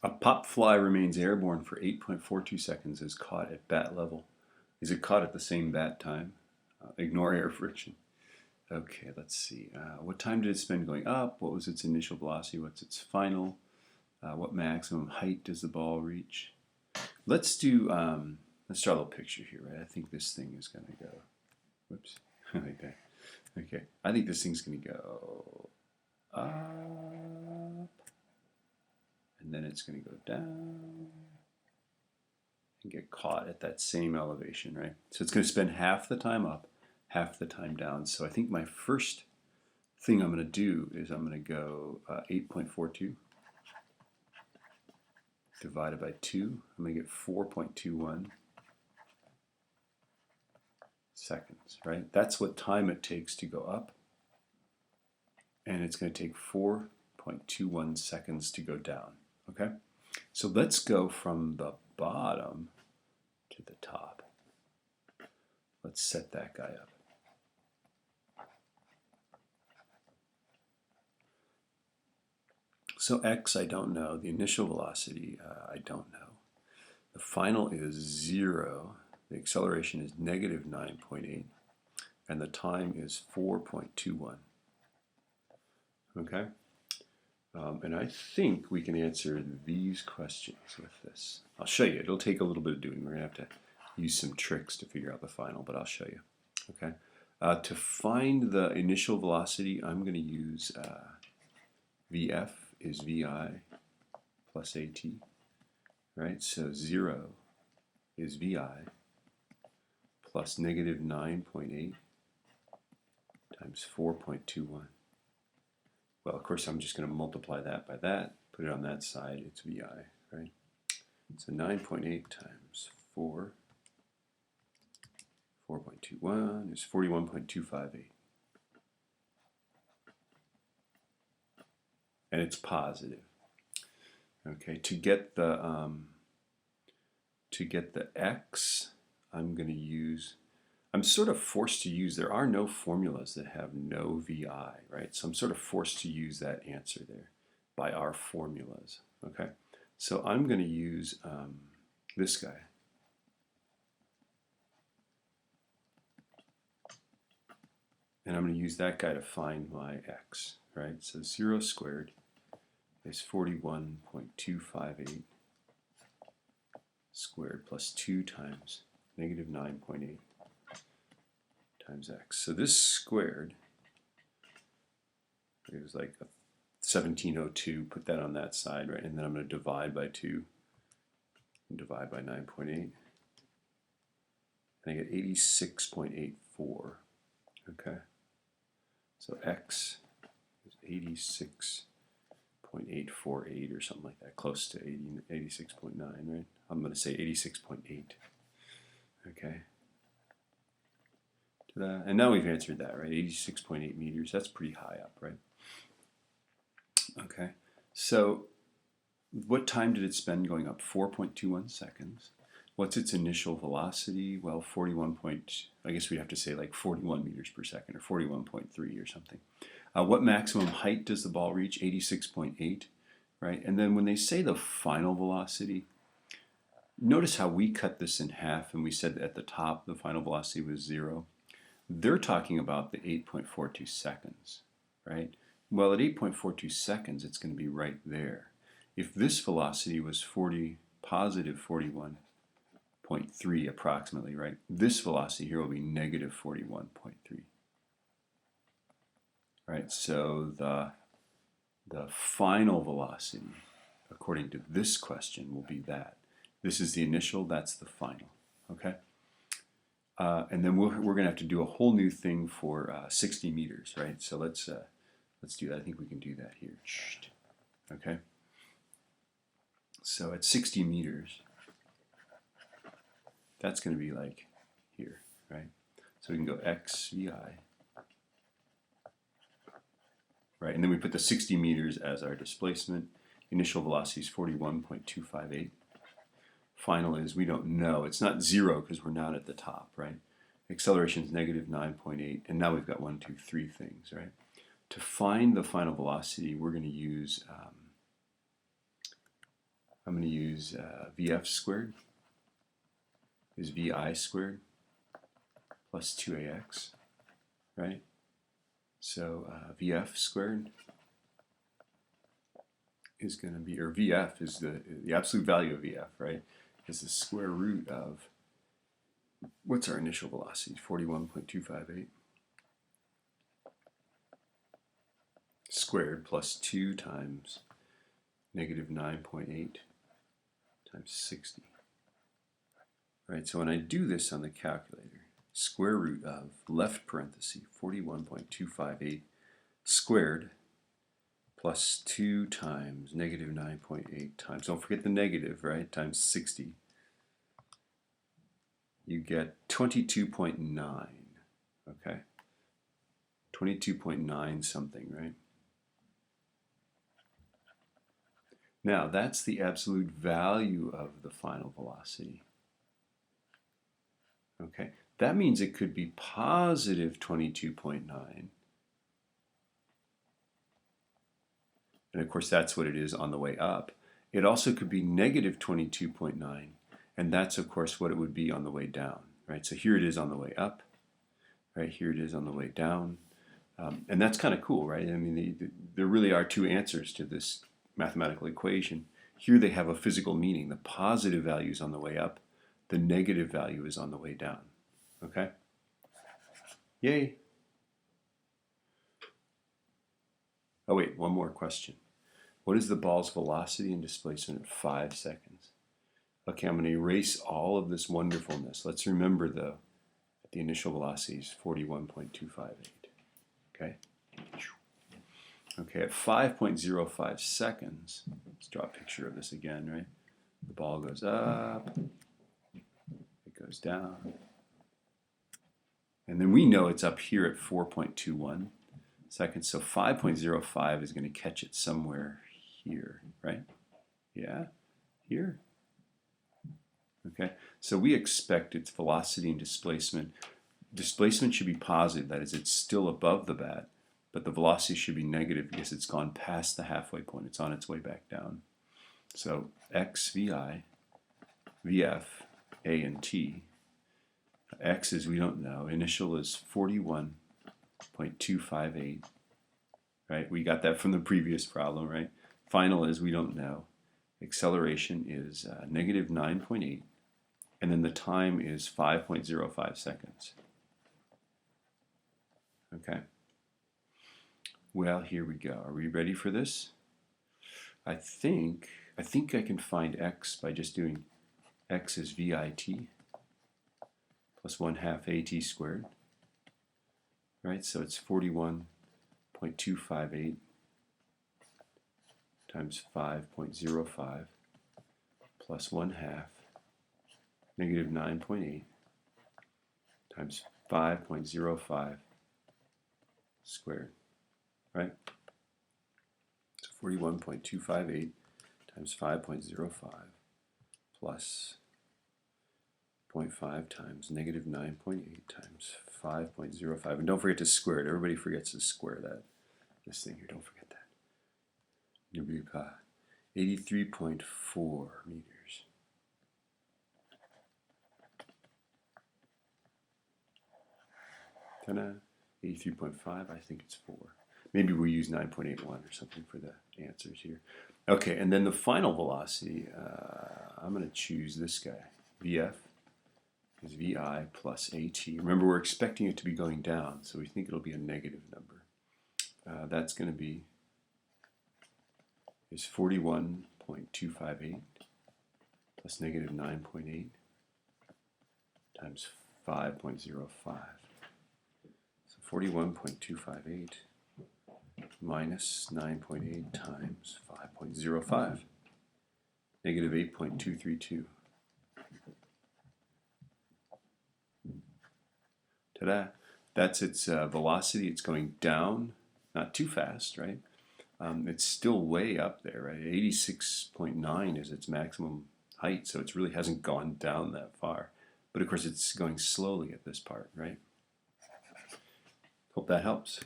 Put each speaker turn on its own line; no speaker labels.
A pop fly remains airborne for 8.42 seconds, is caught at bat level. Is it caught at the same bat time? Ignore air friction. Okay, let's see. What time did it spend going up? What was its initial velocity? What's its final? What maximum height does the ball reach? Let's do, let's draw a little picture here, right? I think this thing is going to go, whoops, like that. Okay, I think this thing's going to go up, and then it's going to go down, and get caught at that same elevation, right? So it's going to spend half the time up, half the time down. So I think my first thing I'm going to do is I'm going to go 8.42 divided by 2. I'm going to get 4.21 seconds, right? That's what time it takes to go up. And it's going to take 4.21 seconds to go down, okay? So let's go from the bottom to the top. Let's set that guy up. So x, I don't know. The initial velocity, I don't know. The final is 0. The acceleration is negative 9.8. And the time is 4.21. Okay? And I think we can answer these questions with this. I'll show you. It'll take a little bit of doing. We're going to have to use some tricks to figure out the final, but I'll show you. Okay? To find the initial velocity, I'm going to use Vf is Vi plus At, right? So 0 is Vi plus negative 9.8 times 4.21. Well, of course, I'm just going to multiply that by that, put it on that side, it's Vi, right? So 9.8 times 4, 4.21 is 41.258. And it's positive. Okay, to get the x, I'm going to use, I'm sort of forced to use, there are no formulas that have no VI, right? So I'm sort of forced to use that answer there by our formulas, okay? So I'm going to use this guy. And I'm going to use that guy to find my x, right? So 0 squared is 41.258 squared plus 2 times negative 9.8 times x. So this squared is like 1702. Put that on that side, right? And then I'm going to divide by 2 and divide by 9.8. And I get 86.84. Okay. So x is 86.848 or something like that, close to 86.9, right? I'm going to say 86.8. Okay. Ta-da. And now we've answered that, right? 86.8 meters. That's pretty high up, right? Okay. So what time did it spend going up? 4.21 seconds. What's its initial velocity? Well, 41 point, I guess we'd have to say like 41 meters per second or 41.3 or something. What maximum height does the ball reach? 86.8, right? And then when they say the final velocity, notice how we cut this in half and we said at the top the final velocity was 0. They're talking about the 8.42 seconds, right? Well, at 8.42 seconds, it's going to be right there. If this velocity was positive 41.3 approximately, right? This velocity here will be negative 41.3. Right, so the final velocity, according to this question, will be that. This is the initial, that's the final, okay? And then we're going to have to do a whole new thing for 60 meters, right? So let's do that. I think we can do that here, okay? So at 60 meters, that's going to be like here, right? So we can go x vi. Right, and then we put the 60 meters as our displacement. Initial velocity is 41.258. Final is, we don't know. It's not 0 because we're not at the top, right? Acceleration is negative 9.8, and now we've got 1, 2, 3 things, right? To find the final velocity, we're going to use I'm going to use VF squared is VI squared plus 2AX, right? So VF squared is going to be, or VF is the absolute value of VF, right? Is the square root of, what's our initial velocity? 41.258 squared plus 2 times negative 9.8 times 60. Right, so when I do this on the calculator, square root of left parenthesis 41.258 squared plus 2 times negative 9.8 times, don't forget the negative, right, times 60, you get 22.9, okay? 22.9 something, right? Now, that's the absolute value of the final velocity. Okay, that means it could be positive 22.9. And of course, that's what it is on the way up. It also could be negative 22.9. And that's, of course, what it would be on the way down. Right? So here it is on the way up. Right? Here it is on the way down. And that's kind of cool, right? I mean, there really are two answers to this mathematical equation. Here they have a physical meaning. The positive value is on the way up. The negative value is on the way down. Okay? Yay! Oh wait, one more question. What is the ball's velocity and displacement at 5 seconds? Okay, I'm going to erase all of this wonderfulness. Let's remember, though, that the initial velocity is 41.258. Okay? Okay, at 5.05 seconds, let's draw a picture of this again, right? The ball goes up, it goes down, and then we know it's up here at 4.21 seconds, so 5.05 is going to catch it somewhere here, right? Yeah, here. Okay, so we expect its velocity and displacement. Displacement should be positive, that is, it's still above the bat, but the velocity should be negative because it's gone past the halfway point. It's on its way back down. So x, vi, vf, a, and t. X is, we don't know. Initial is 41.258. Right? We got that from the previous problem, right? Final is, we don't know. Acceleration is negative 9.8. And then the time is 5.05 seconds. Okay. Well, here we go. Are we ready for this? I think I can find x by just doing x is VIT plus 1/2 AT squared. Right? So it's 41.258 times 5.05 plus 1/2 negative 9.8 times 5.05 squared. Right? So 41.258 times 5.05 plus 0.5 times negative 9.8 times 5.05. And don't forget to square it. Everybody forgets to square this thing here. Don't forget that. You'll be 83.4 meters. Ta-da! 83.5, I think it's 4. Maybe we use 9.81 or something for the answers here. Okay, and then the final velocity, I'm going to choose this guy. VF is VI plus AT. Remember, we're expecting it to be going down, so we think it'll be a negative number. That's going to be is 41.258 plus negative 9.8 times 5.05. 41.258 minus 9.8 times 5.05, negative 8.232. Ta-da! That's its velocity. It's going down, not too fast, right? It's still way up there, right? 86.9 is its maximum height, so it really hasn't gone down that far. But of course, it's going slowly at this part, right? Hope that helps.